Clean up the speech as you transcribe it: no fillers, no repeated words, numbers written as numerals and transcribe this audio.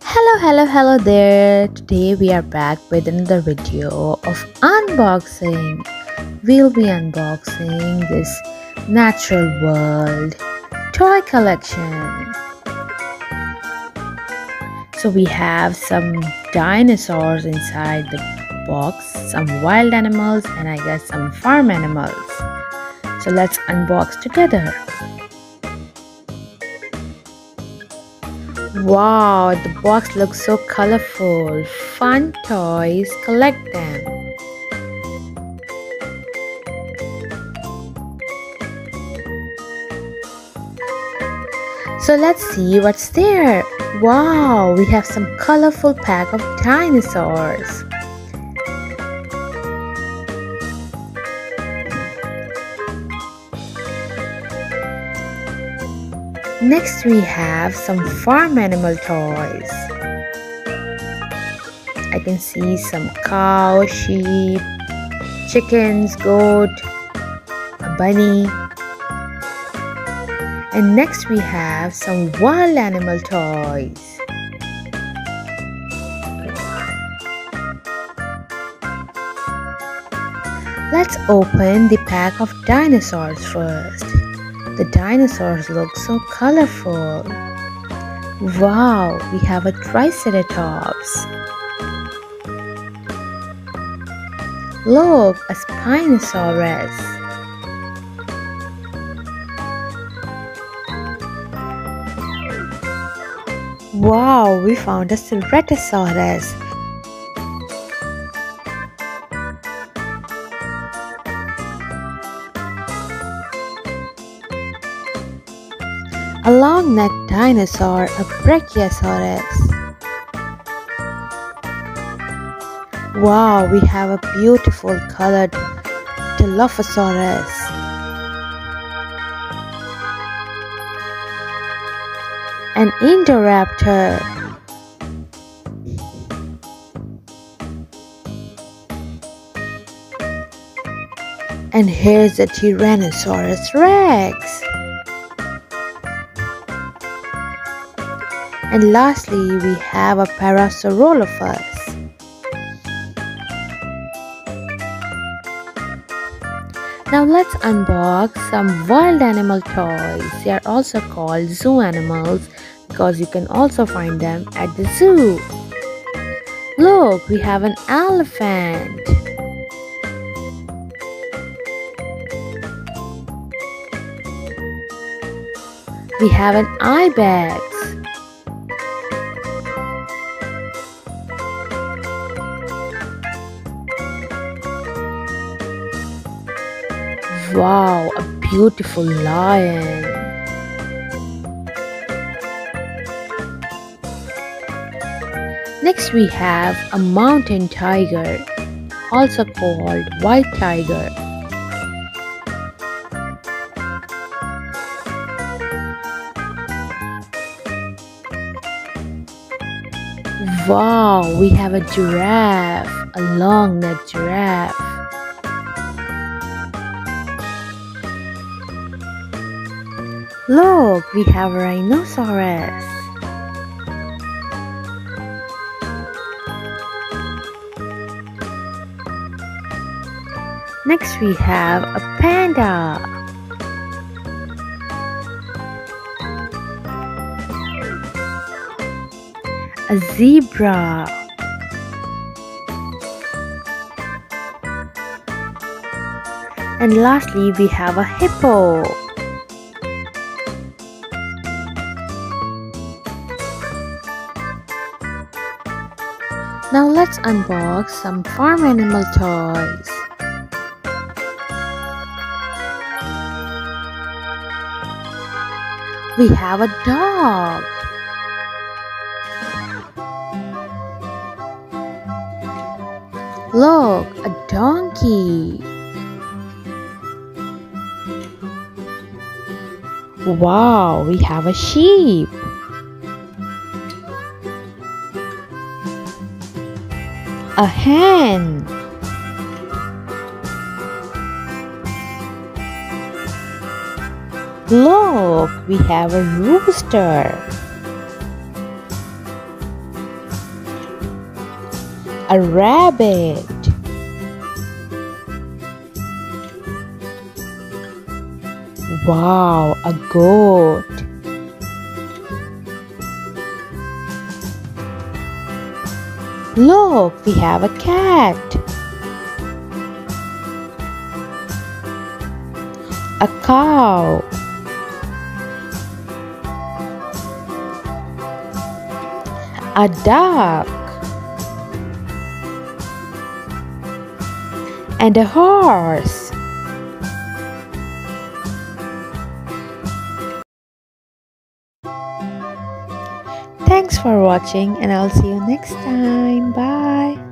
Hello there. Today we are back with another video of unboxing. We'll be unboxing this natural world toy collection. So we have some dinosaurs inside the box, some wild animals, and I guess some farm animals. So let's unbox together. Wow, the box looks so colorful. Fun toys, collect them. So let's see what's there. Wow, we have some colorful pack of dinosaurs. Next we have some farm animal toys. I can see some cow, sheep, chickens, goat, a bunny. And next we have some wild animal toys. Let's open the pack of dinosaurs first. The dinosaurs look so colorful. Wow, we have a triceratops. Look, a Spinosaurus. Wow, we found a Ceratosaurus. A long-necked dinosaur, a Brachiosaurus. Wow, we have a beautiful colored Dilophosaurus. An Indoraptor. And here's the Tyrannosaurus Rex. And lastly, we have a Parasaurolophus. Now let's unbox some wild animal toys. They are also called zoo animals because you can also find them at the zoo. Look, we have an elephant. We have an ibex. Wow, a beautiful lion. Next we have a mountain tiger, also called white tiger. Wow, we have a giraffe, a long-necked giraffe. Look, we have a rhinoceros. Next we have a panda. A zebra. And lastly we have a hippo. Now let's unbox some farm animal toys. We have a dog. Look, a donkey. Wow, we have a sheep. A hen. Look, we have a rooster. A rabbit. Wow, a goat. Look, we have a cat. A cow. A duck. And a horse. Thanks for watching, and I'll see you next time. Bye.